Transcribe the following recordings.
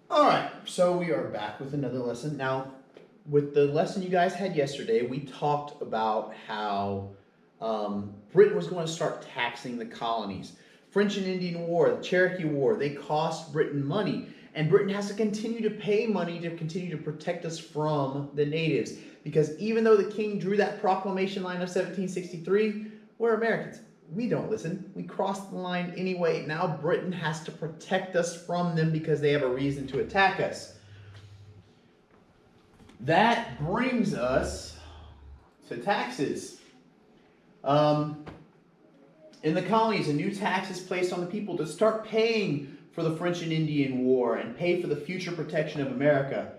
All right, so we are back with another lesson. Now, with the lesson you guys had yesterday, we talked about how Britain was going to start taxing the colonies. French and Indian War, the Cherokee War, they cost Britain money. And Britain has to continue to pay money to continue to protect us from the natives. Because even though the king drew that proclamation line of 1763, we're Americans. We don't listen. We cross the line anyway. Now Britain has to protect us from them because they have a reason to attack us. That brings us to taxes. In the colonies, a new tax is placed on the people to start paying for the French and Indian War and pay for the future protection of America.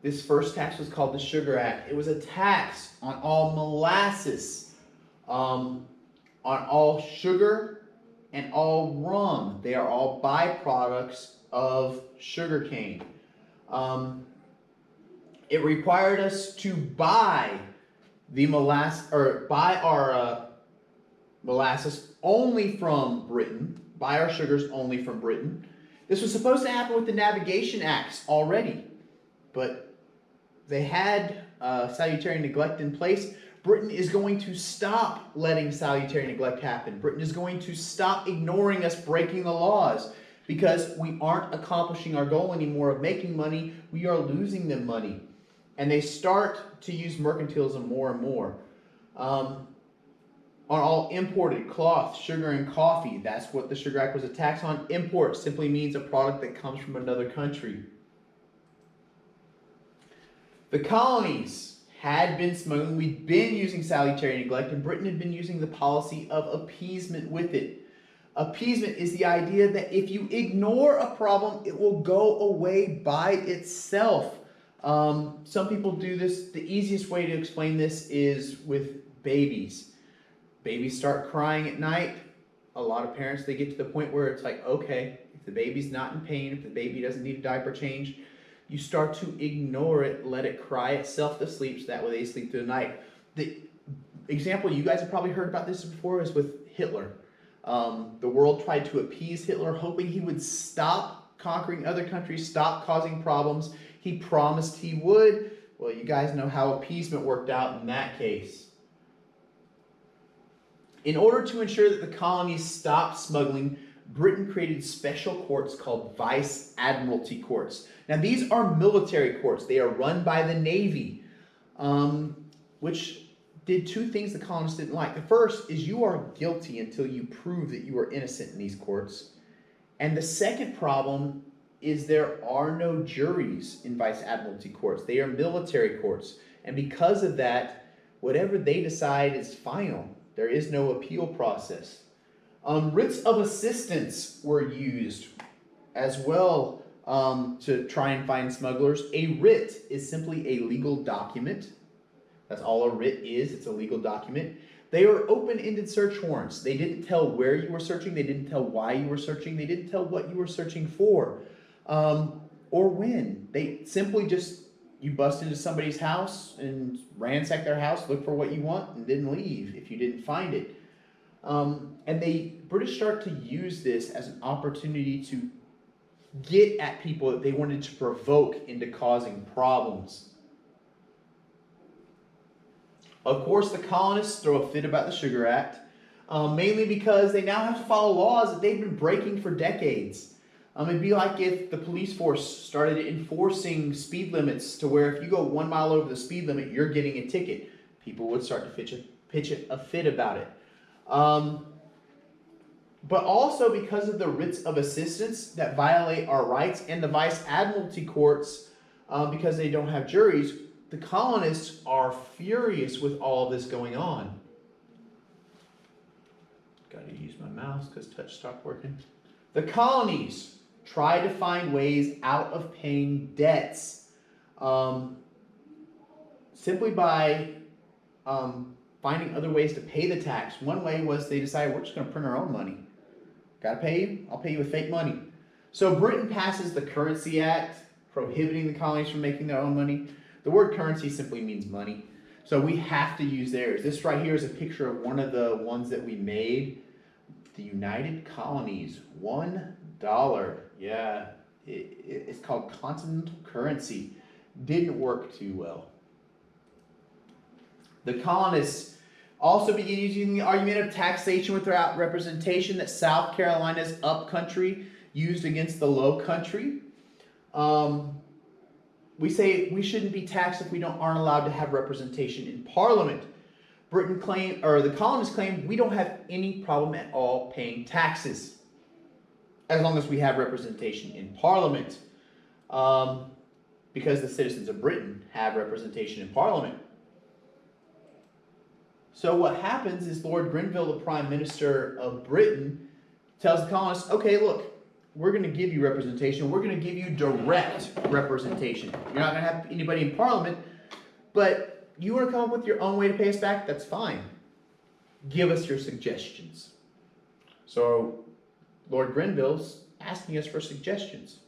This first tax was called the Sugar Act. It was a tax on all molasses, on all sugar, and all rum. They are all byproducts of sugarcane. It required us to buy the molasses only from Britain, buy our sugars only from Britain. This was supposed to happen with the Navigation Acts already, but they had salutary neglect in place. Britain is going to stop letting salutary neglect happen. Britain is going to stop ignoring us breaking the laws because we aren't accomplishing our goal anymore of making money. We are losing them money. And they start to use mercantilism more and more. On all imported cloth, sugar, and coffee, that's what the Sugar Act was a tax on. Import simply means a product that comes from another country. The colonies had been smuggling. We'd been using salutary neglect, and Britain had been using the policy of appeasement with it. Appeasement is the idea that if you ignore a problem, it will go away by itself. Some people do this. The easiest way to explain this is with babies. Babies start crying at night. A lot of parents, they get to the point where it's like, okay, if the baby's not in pain, if the baby doesn't need a diaper change, you start to ignore it, let it cry itself to sleep, so that way they sleep through the night. The example, you guys have probably heard about this before, is with Hitler. The world tried to appease Hitler, hoping he would stop conquering other countries, stop causing problems. He promised he would. Well, you guys know how appeasement worked out in that case. In order to ensure that the colonies stopped smuggling, Britain created special courts called Vice Admiralty courts. Now, these are military courts. They are run by the Navy, which did two things the colonists didn't like. The first is you are guilty until you prove that you are innocent in these courts. And the second problem is there are no juries in Vice Admiralty courts. They are military courts. And because of that, whatever they decide is final. There is no appeal process. Writs of assistance were used as well to try and find smugglers. A writ is simply a legal document. That's all a writ is. It's a legal document. They are open-ended search warrants. They didn't tell where you were searching. They didn't tell why you were searching. They didn't tell what you were searching for or when. They simply just, you bust into somebody's house and ransack their house, look for what you want, and didn't leave if you didn't find it. And the British start to use this as an opportunity to get at people that they wanted to provoke into causing problems. Of course, the colonists throw a fit about the Sugar Act, mainly because they now have to follow laws that they've been breaking for decades. It'd be like if the police force started enforcing speed limits to where if you go 1 mile over the speed limit, you're getting a ticket. People would start to pitch a fit about it. But also because of the writs of assistance that violate our rights, and the Vice Admiralty courts, because they don't have juries, the colonists are furious with all of this going on. Got to use my mouse because touch stopped working. The colonies try to find ways out of paying debts simply by finding other ways to pay the tax. One way was they decided we're just going to print our own money. Got to pay you? I'll pay you with fake money. So Britain passes the Currency Act, prohibiting the colonies from making their own money. The word currency simply means money. So we have to use theirs. This right here is a picture of one of the ones that we made. The United Colonies, $1. Yeah, It's called continental currency. Didn't work too well. The colonists also began using the argument of taxation without representation that South Carolina's upcountry used against the low country. We say we shouldn't be taxed if we aren't allowed to have representation in Parliament. The colonists claimed we don't have any problem at all paying taxes as long as we have representation in Parliament, because the citizens of Britain have representation in Parliament. So what happens is Lord Grenville, the Prime Minister of Britain, tells the colonists, okay, look, we're going to give you representation. We're going to give you direct representation. You're not going to have anybody in Parliament, but you want to come up with your own way to pay us back? That's fine. Give us your suggestions. So Lord Grenville's asking us for suggestions.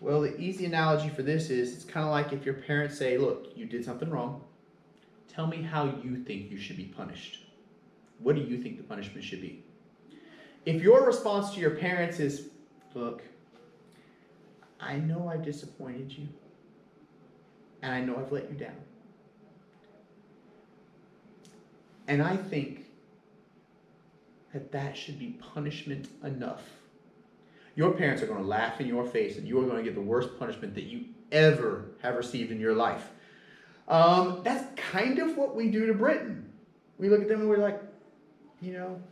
Well, the easy analogy for this is it's kind of like if your parents say, look, you did something wrong. Tell me how you think you should be punished. What do you think the punishment should be? If your response to your parents is, look, I know I disappointed you, and I know I've let you down, and I think that should be punishment enough. Your parents are going to laugh in your face, and you are going to get the worst punishment that you ever have received in your life. That's kind of what we do to Britain. We look at them and we're like,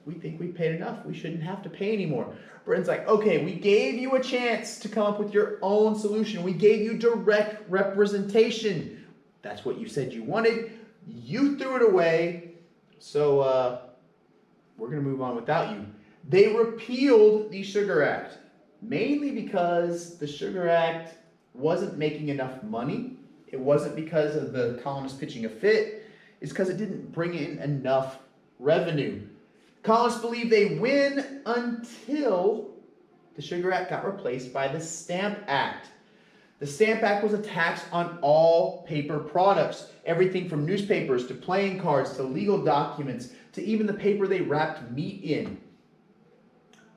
we think we paid enough. We shouldn't have to pay anymore. Britain's like, okay, we gave you a chance to come up with your own solution. We gave you direct representation. That's what you said you wanted. You threw it away. So we're going to move on without you. They repealed the Sugar Act, mainly because the Sugar Act wasn't making enough money. It wasn't because of the colonists pitching a fit. It's because it didn't bring in enough revenue. Colonists believe they win until the Sugar Act got replaced by the Stamp Act. The Stamp Act was a tax on all paper products, everything from newspapers to playing cards to legal documents to even the paper they wrapped meat in.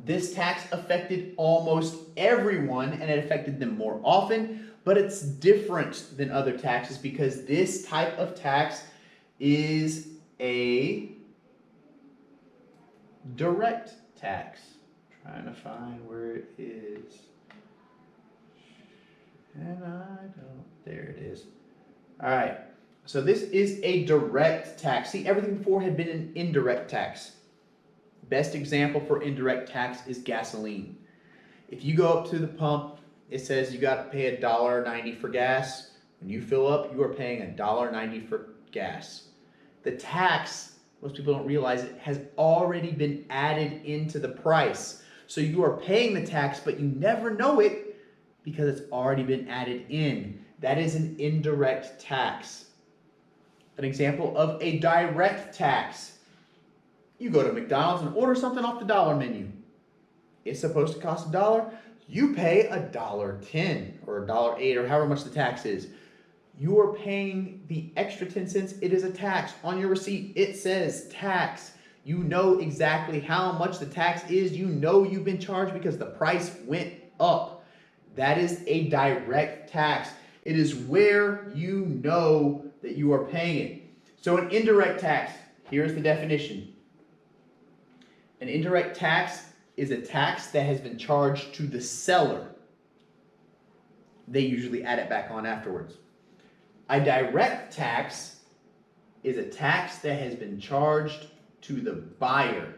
This tax affected almost everyone, and it affected them more often, but it's different than other taxes because this type of tax is a direct tax. Trying to find where it is. And there it is. All right. So this is a direct tax. See, everything before had been an indirect tax. Best example for indirect tax is gasoline. If you go up to the pump, it says you got to pay $1.90 for gas. When you fill up, you are paying $1.90 for gas. The tax, most people don't realize it, has already been added into the price. So you are paying the tax, but you never know it because it's already been added in. That is an indirect tax. An example of a direct tax. You go to McDonald's and order something off the dollar menu. It's supposed to cost $1. You pay $1.10 or $1.08 or however much the tax is. You are paying the extra 10 cents. It is a tax. On your receipt, it says tax. You know exactly how much the tax is. You know you've been charged because the price went up. That is a direct tax. It is where you know that you are paying it. So an indirect tax, here's the definition. An indirect tax is a tax that has been charged to the seller. They usually add it back on afterwards. A direct tax is a tax that has been charged to the buyer.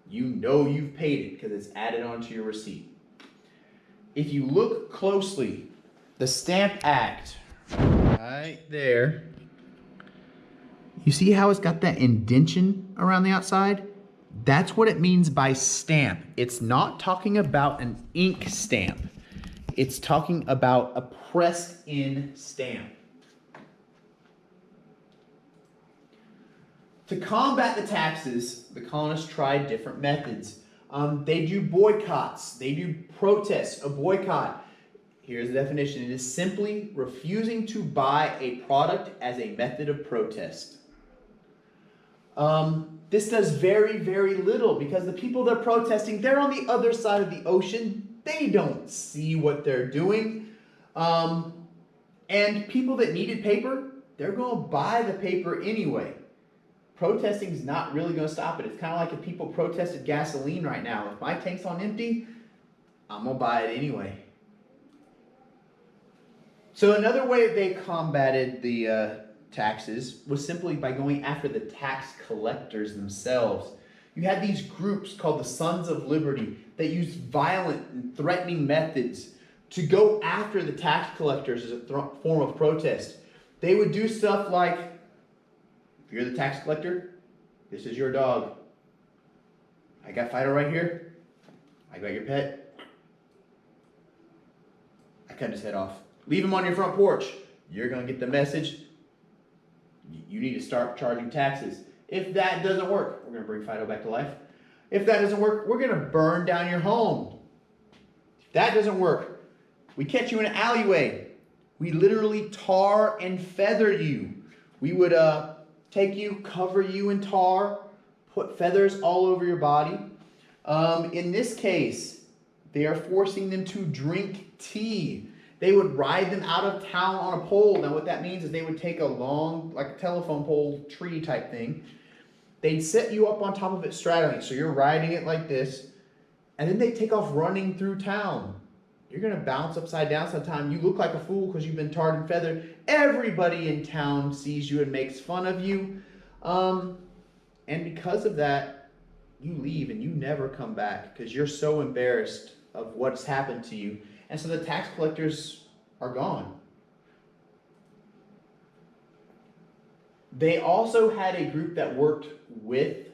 You know you've paid it because it's added onto your receipt. If you look closely, the Stamp Act, right there, you see how it's got that indentation around the outside? That's what it means by stamp. It's not talking about an ink stamp. It's talking about a pressed-in stamp. To combat the taxes, the colonists tried different methods. They do boycotts. They do protests. A boycott, here's the definition. It is simply refusing to buy a product as a method of protest. This does very, very little because the people they're protesting, they're on the other side of the ocean. They don't see what they're doing. And people that needed paper, they're going to buy the paper anyway. Protesting is not really going to stop it. It's kind of like if people protested gasoline right now. If my tank's on empty, I'm going to buy it anyway. So another way they combated the taxes was simply by going after the tax collectors themselves. You had these groups called the Sons of Liberty that used violent and threatening methods to go after the tax collectors as a form of protest. They would do stuff like, if you're the tax collector, this is your dog. I got Fido right here. I got your pet. I cut his head off. Leave him on your front porch. You're going to get the message. You need to start charging taxes. If that doesn't work, we're going to bring Fido back to life. If that doesn't work, we're going to burn down your home. If that doesn't work, we catch you in an alleyway. We literally tar and feather you. We would take you, cover you in tar, put feathers all over your body. In this case, they are forcing them to drink tea. They would ride them out of town on a pole. Now what that means is they would take a long, like a telephone pole, tree type thing. They'd set you up on top of it straddling. So you're riding it like this. And then they take off running through town. You're going to bounce upside down sometime. You look like a fool because you've been tarred and feathered. Everybody in town sees you and makes fun of you. And because of that, you leave and you never come back because you're so embarrassed of what's happened to you. And so the tax collectors are gone. They also had a group that worked with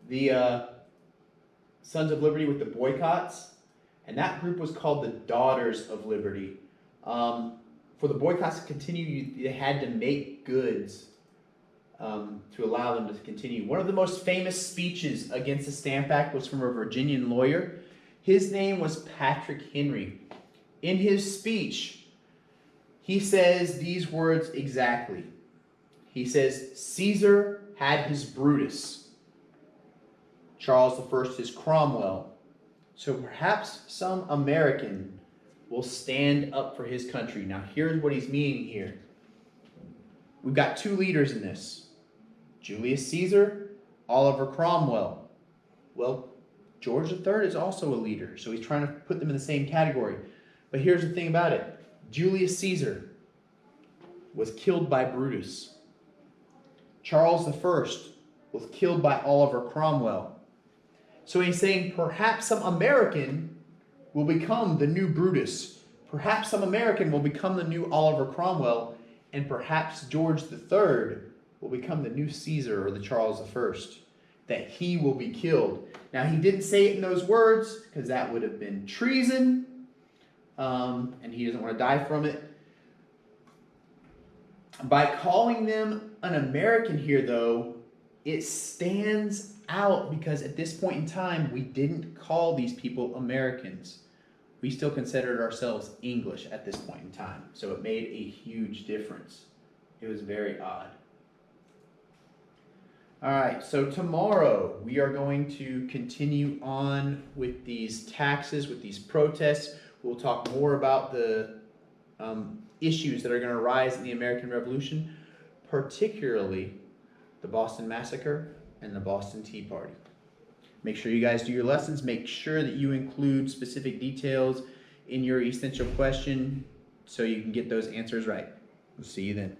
the Sons of Liberty with the boycotts. And that group was called the Daughters of Liberty. For the boycotts to continue, they had to make goods to allow them to continue. One of the most famous speeches against the Stamp Act was from a Virginian lawyer. His name was Patrick Henry. In his speech, he says these words exactly. He says, Caesar had his Brutus. Charles I his Cromwell. So perhaps some American will stand up for his country. Now here's what he's meaning here. We've got two leaders in this. Julius Caesar, Oliver Cromwell. Well, George III is also a leader, so he's trying to put them in the same category. But here's the thing about it. Julius Caesar was killed by Brutus. Charles I was killed by Oliver Cromwell. So he's saying perhaps some American will become the new Brutus. Perhaps some American will become the new Oliver Cromwell. And perhaps George III will become the new Caesar or the Charles I. That he will be killed. Now he didn't say it in those words because that would have been treason. And he doesn't want to die from it. By calling them an American here, though, it stands out because at this point in time, we didn't call these people Americans. We still considered ourselves English at this point in time. So it made a huge difference. It was very odd. All right, so tomorrow we are going to continue on with these taxes, with these protests. We'll talk more about the issues that are going to arise in the American Revolution, particularly the Boston Massacre and the Boston Tea Party. Make sure you guys do your lessons. Make sure that you include specific details in your essential question so you can get those answers right. We'll see you then.